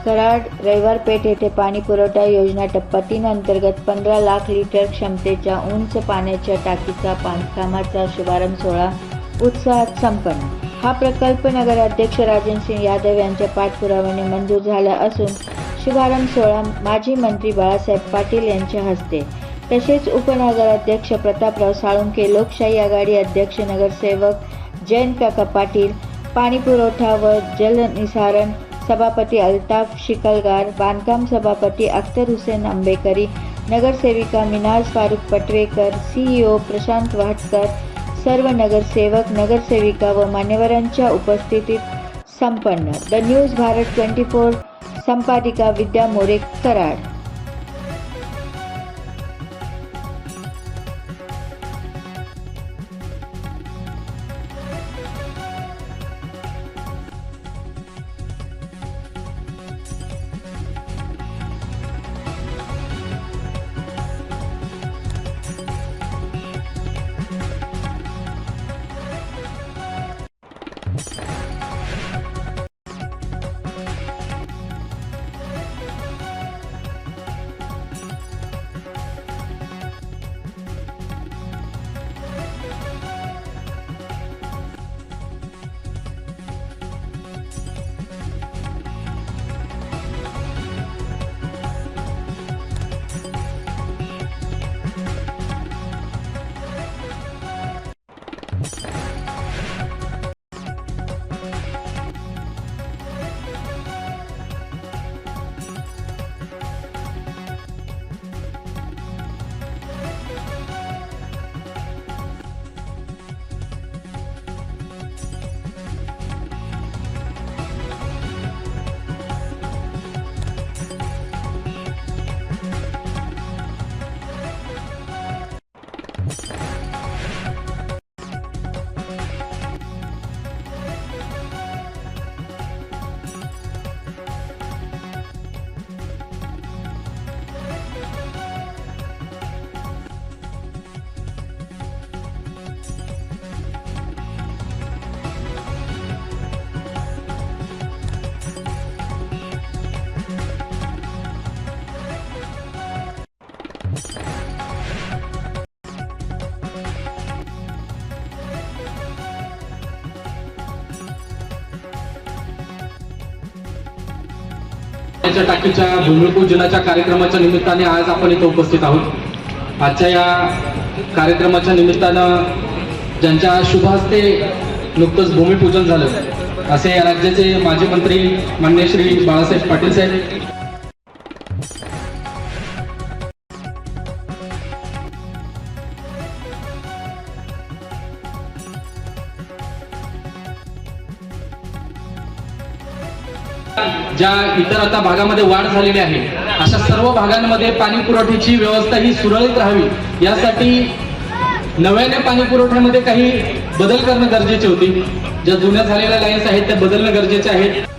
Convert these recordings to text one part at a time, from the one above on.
कराड रविवार पेठ येथे पाणी पुरवठा योजना टप्पा 3 अंतर्गत 15 लाख लिटर क्षमतेच्या उंच पाण्याच्या टाकीचा बांधकामाचा शुभारंभ सोहळा उत्साहात संपन्न। हा प्रकल्प नगराध्यक्ष राजन सिंह यादव यांच्या पाठपुराव्याने मंजूर झाला असून शुभारंभ सोहळा माजी मंत्री बाळासाहेब पाटील यांच्या हस्ते तसेच उपनगराध्यक्ष प्रतापराव साळुंखे, लोकशाही आघाडी अध्यक्ष नगरसेवक जयंत काका पाटील, पाणी पुरवठा व जलनिसारण सभापती अल्ताफ शिकलगार, बांधकाम सभापती अख्तर हुसेन अंबेकरी, नगरसेविका मिनाज फारुक पटवेकर, CEO प्रशांत वाटकर, सर्व नगरसेवक नगरसेविका व मान्यवरांच्या उपस्थितीत संपन्न। द न्यूज भारत 24 संपादिका विद्या मोरे, कराड। टाकीच्या भूमिपूजनाच्या कार्यक्रमाच्या निमित्ताने आज आपण इथे उपस्थित आहोत। आजच्या या कार्यक्रमाच्या निमित्तानं ज्यांच्या शुभ हस्ते नुकतंच भूमिपूजन झालं असे या राज्याचे माजी मंत्री माननीय श्री बाळासाहेब पाटील साहेब, ज्या इतर आता भागामध्ये वाढ झालेली आहे अशा सर्व भागांमध्ये पाणी पुरवठ्याची व्यवस्था ही सुरळीत राहावी यासाठी नव्याने पाणी पुरवठ्यामध्ये काही बदल करणं गरजेचे होते। ज्या जुन्या झालेल्या लाईन्स आहेत त्या बदलणं गरजेचे आहे।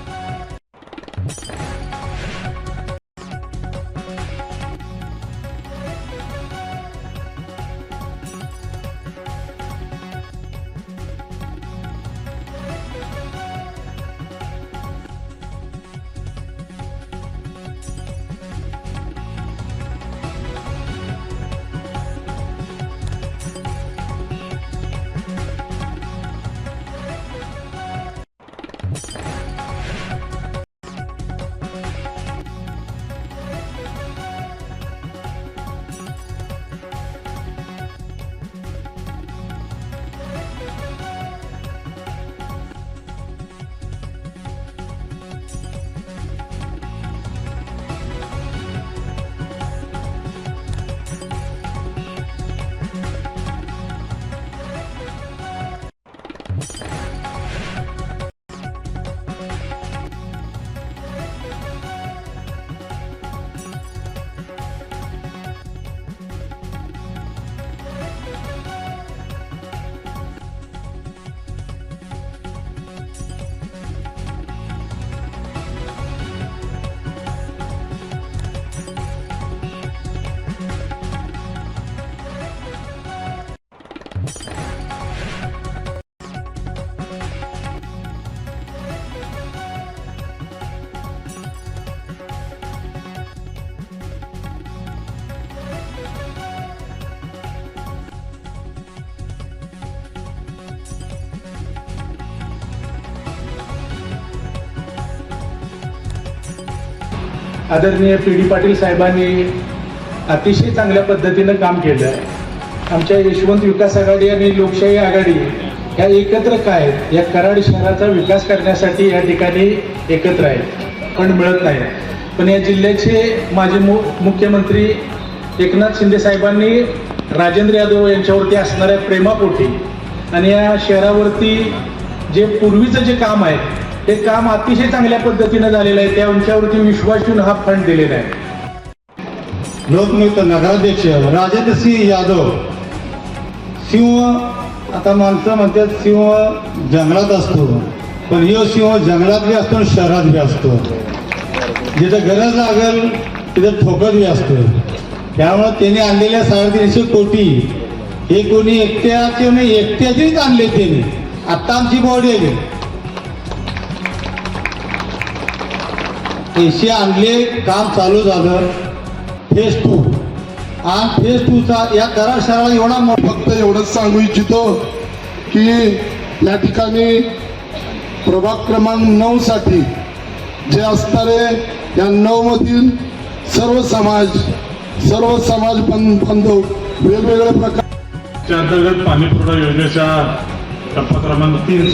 आदरणीय PD पाटील साहेबांनी अतिशय चांगल्या पद्धतीनं काम केलं आहे. आमच्या यशवंत विकास आघाडी आणि लोकशाही आघाडी ह्या एकत्र काय आहेत, या कराड शहराचा विकास करण्यासाठी या ठिकाणी एकत्र आहेत, पण मिळत नाही. पण या जिल्ह्याचे माजी मुख्यमंत्री एकनाथ शिंदे साहेबांनी राजेंद्र यादव यांच्यावरती असणाऱ्या प्रेमापोटी आणि या शहरावरती जे पूर्वीचं जे काम आहे ते काम अतिशय चांगल्या पद्धतीनं झालेलं आहे, त्यांच्यावरती विश्वास ठेवून हा फंड दिलेला आहे. लोकनियुक्त नगराध्यक्ष राजेंद्र सिंह यादव. सिंह आता माणसं म्हणतात सिंह जंगलात असतो, पण ह्यो सिंह जंगलात बी असतो आणि शहरात बी असतो. जिथं गरज लागेल तिथं ठोकत बी असतो. त्यामुळे त्यांनी आणलेल्या 350 कोटी हे कोणी एकट्याचे नाही, एकट्याचेच आणले त्यांनी. आत्ता आमची बॉडी आली 80 आणले, काम चालू झालं फेज 2 आणि फेज 2चा या कराड शहराला एवढा फक्त एवढंच सांगू इच्छितो की या ठिकाणी प्रभाग क्रमांक 9 साठी जे असणारे या 9 मधील सर्व समाज बांधव वेगवेगळ्या प्रकार अंतर्गत पाणी पुरवठा योजनेच्या टप्पा क्रमांक 3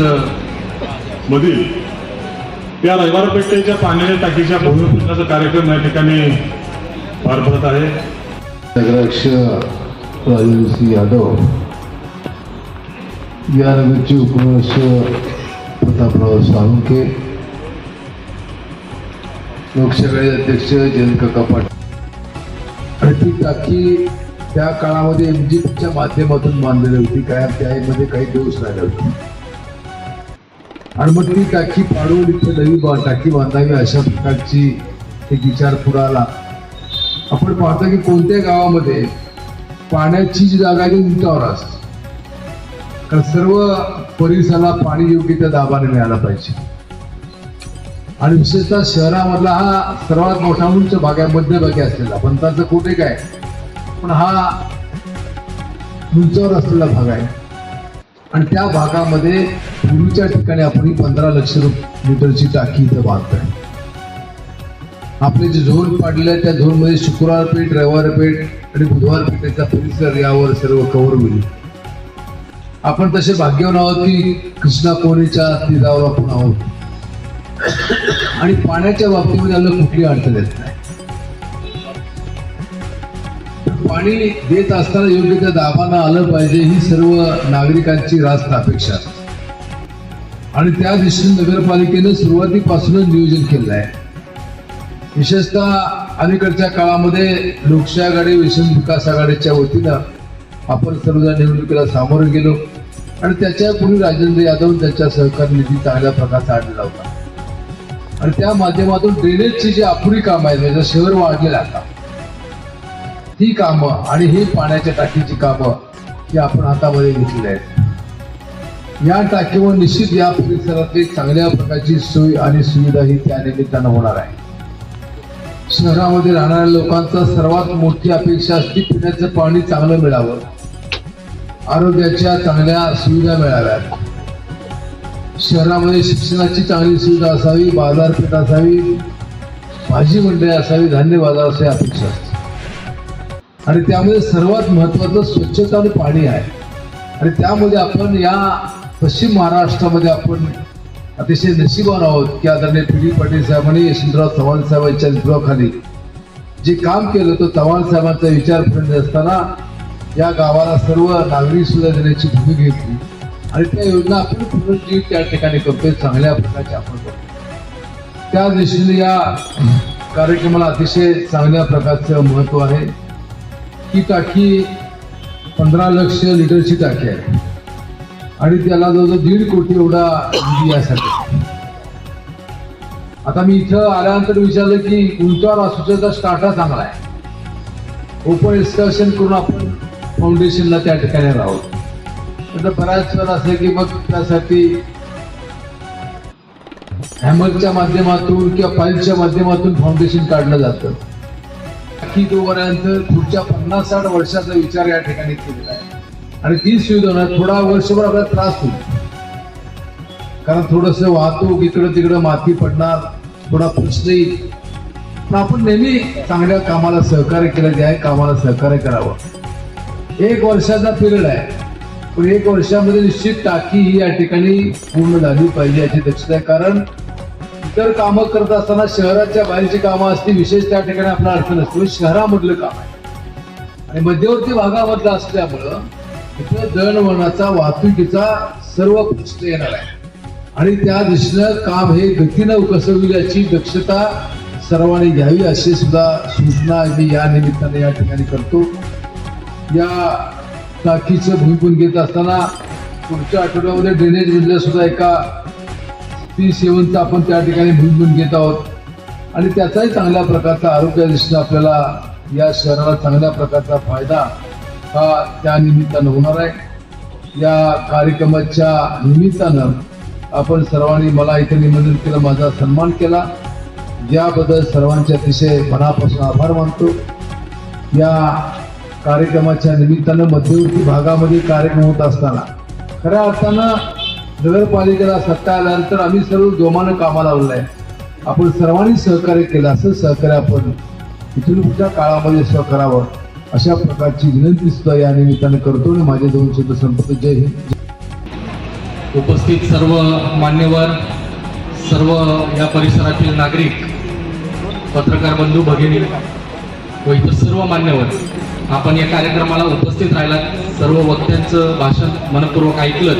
मधील या रविवार पेठेच्या पाण्याच्या टाकीच्या भूमिपूजनाचा कार्यक्रम या ठिकाणी पार पडत आहे. नगराध्यक्ष राजेंद्र सिंह यादव, या नगरचे उपनगराध्यक्ष प्रतापराव साळुंखे, लोकसभा अध्यक्ष जयंत कपाट. आणि ती टाकी त्या काळामध्ये MGPच्या माध्यमातून बांधलेली होती. काय त्यामध्ये काही दिवस राहिले होते आणि मग ती टाकी पाडून इथे नवी टाकी बांधावी अशा प्रकारची एक विचार पुढे आला. आपण पाहतो की कोणत्या गावामध्ये पाण्याची जी जागा आहे ती उंचावर असते, कारण सर्व परिसराला पाणी योग्य त्या दाबाने मिळाला पाहिजे. आणि विशेषतः शहरामधला हा सर्वात मोठा उंच भाग आहे, मध्यभागी असलेला. पंताचं कोटे काय, पण हा उंचावर असलेला भाग आहे. आणि त्या भागामध्ये पूर्वीच्या ठिकाणी आपण 15 लक्ष लिटरची टाकी इथं बांधतोय. आपले जे झोन पाडले त्या झोनमध्ये शुक्रवार पेठ, रविवार पेठ आणि बुधवार पेठेचा परिसर यावर सर्व कव्हर होईल. आपण तसे भाग्यवान आहोत की कृष्णा कोणीच्या तीरावर आपण आहोत आणि पाण्याच्या बाबतीमध्ये आपल्याला कुठली अडचण येत नाही. पाणी देत असताना योग्य त्या दाबानं आलं पाहिजे ही सर्व नागरिकांची रास्त अपेक्षा असते. आणि त्या दिशेने नगरपालिकेनं सुरुवातीपासूनच नियोजन केलं आहे. विशेषतः अलीकडच्या काळामध्ये लोकशाही आघाडी, यशवंत विकास आघाडीच्या वतीनं आपण सर्वजण निवडणुकीला सामोरे गेलो आणि त्याच्यापूर्वी राजेंद्र यादव त्यांच्या सहकारी निधी चांगल्या प्रकारचा आणलेला होता. आणि त्या माध्यमातून ड्रेनेजची जी अपुरी कामं आहेत, म्हणजे शहर वाढलेलं आता ही कामं आणि ही पाण्याच्या टाकीची कामं ही आपण हातामध्ये घेतलेली आहेत. या टाकीवर निश्चित या परिसरातली चांगल्या प्रकारची सोय आणि सुविधा ही त्या निमित्तानं होणार आहे. शहरामध्ये राहणाऱ्या लोकांचा सर्वात मोठी अपेक्षा असते पिण्याचं पाणी चांगलं मिळावं, आरोग्याच्या चांगल्या सुविधा मिळाव्यात, शहरामध्ये शिक्षणाची चांगली सुविधा असावी, बाजारपेठ असावी, भाजी मंडई असावी, धान्य बाजार असे अपेक्षा असते. आणि त्यामध्ये सर्वात महत्वाचं स्वच्छता आणि पाणी आहे. आणि त्यामध्ये आपण या पश्चिम महाराष्ट्रामध्ये आपण अतिशय नशिबान आहोत की आदरणीय PD पाटील साहेबांनी यशवंतराव चव्हाण साहेबांच्या नेतृत्वाखाली जे काम केलं तो चव्हाण साहेबांचा विचार करत असताना या गावाला सर्व नागरिक सुविधा देण्याची भूमिका घेतली आणि त्या योजना आपण पुनरुज्जीवित त्या ठिकाणी करतोय, चांगल्या प्रकारचे आपण करतो. त्या दृष्टीने या कार्यक्रमाला अतिशय चांगल्या प्रकारचं महत्व आहे. ही टाकी 15 लक्ष लिटरची टाकी आहे आणि त्याला जवळजवळ 1.5 कोटी एवढा निधी यासाठी. आता मी इथं आल्यानंतर विचारलं की उंचावर असुचा स्टार्टा चांगला आहे, ओपन एक्सकर्शन करून आपण फाउंडेशनला त्या ठिकाणी राहू. तर बऱ्याच वेळा असं की मग त्यासाठी हॅमरच्या माध्यमातून किंवा पाईपच्या माध्यमातून फाउंडेशन काढलं जातं. की तोपर्यंत पुढच्या 50-60 वर्षाचा विचार या ठिकाणी केलेला आहे आणि ती सुविधा होणार. थोडा वर्षभर आपल्याला त्रास होईल, कारण थोडंसं वाहतूक इकडं तिकडं माती पडणार, थोडा प्रश्न येईल. पण आपण नेहमी चांगल्या कामाला सहकार्य केलं जे आहे कामाला सहकार्य करावं. 1 वर्षाचा पिरियड आहे, पण 1 वर्षामध्ये निश्चित टाकी ही या ठिकाणी पूर्ण झाली पाहिजे याची दक्षता आहे. कारण इतर कामं करत असताना शहराच्या बाहेरची कामं असती, विशेष त्या ठिकाणी आपला अर्थ नसतो. शहरामधलं काम आहे आणि मध्यवर्ती भागामधलं असल्यामुळं इथं दळणवळणाचा वाहतुकीचा सर्व प्रश्न येणार आहे आणि त्या दृष्टीनं काम हे गतीनं कसं होईल याची दक्षता सर्वांनी घ्यावी अशी सुद्धा सूचना मी या निमित्ताने या ठिकाणी करतो. या टाकीचं भूमिपूजन घेत असताना पुढच्या आठवड्यामध्ये ड्रेनेज मधल्या सुद्धा एका P7चं आपण त्या ठिकाणी भूमिपूजन घेत आहोत आणि त्याचाही चांगल्या प्रकारचा आरोग्य दृष्टीनं आपल्याला या शहराला चांगल्या प्रकारचा फायदा हा त्या निमित्तानं होणार आहे. या कार्यक्रमाच्या निमित्तानं आपण सर्वांनी मला इथे निमंत्रित केलं, माझा सन्मान केला, याबद्दल सर्वांचे अतिशय मनापासून आभार मानतो. या कार्यक्रमाच्या निमित्तानं मध्यवर्ती भागामध्ये कार्यक्रम होत असताना खऱ्या अर्थानं नगरपालिकेला सत्ता आल्यानंतर आम्ही सर्व जोमानं कामाला लावलं आहे. आपण सर्वांनी सहकार्य केलं, असं सहकार्य आपण इथून पुढच्या काळामध्ये सुद्धा करावं अशा प्रकारची विनंती सुद्धा या निमित्तानं करतो आणि माझे 2 शब्द संपतो. जय हिंद. उपस्थित सर्व मान्यवर, सर्व या परिसरातील नागरिक, पत्रकार बंधू भगिनी व इतर सर्व मान्यवर, आपण या कार्यक्रमाला उपस्थित राहिलात. सर्व वक्त्यांचं भाषण मनपूर्वक ऐकलं.